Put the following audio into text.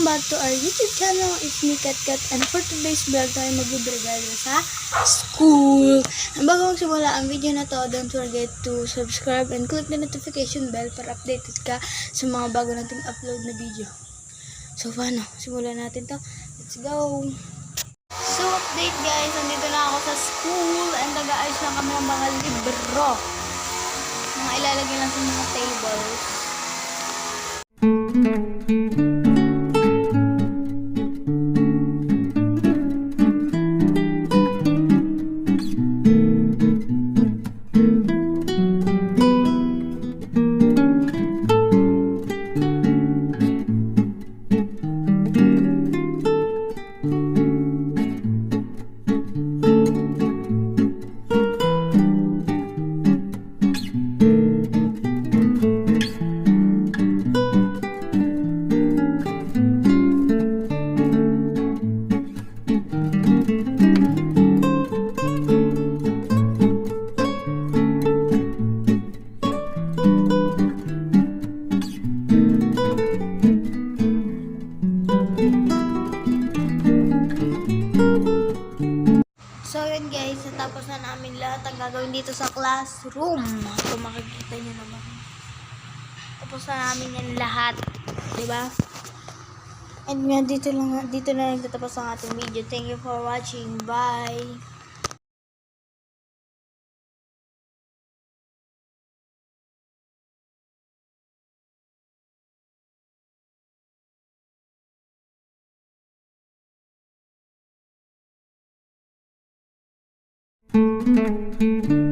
back to our YouTube channel. It's me, Kat, and for today's vlog tayo mag-regalo sa school. Ang bago magsimula ang video na to, don't forget to subscribe and click the notification bell para updated ka sa mga bago nating upload na video. So, paano? Simulan natin to. Let's go! So, update guys. Nandito na ako sa school and nag-aayos lang kami ng mga libro. Mga ilalagay lang sa mga tables. So yun guys, natapos na namin lahat ang gagawin dito sa classroom. Kung makikita nyo naman. Tapos na namin yan lahat. Diba? And nga, dito na nagtatapos ang ating video. Thank you for watching. Bye! Thank you.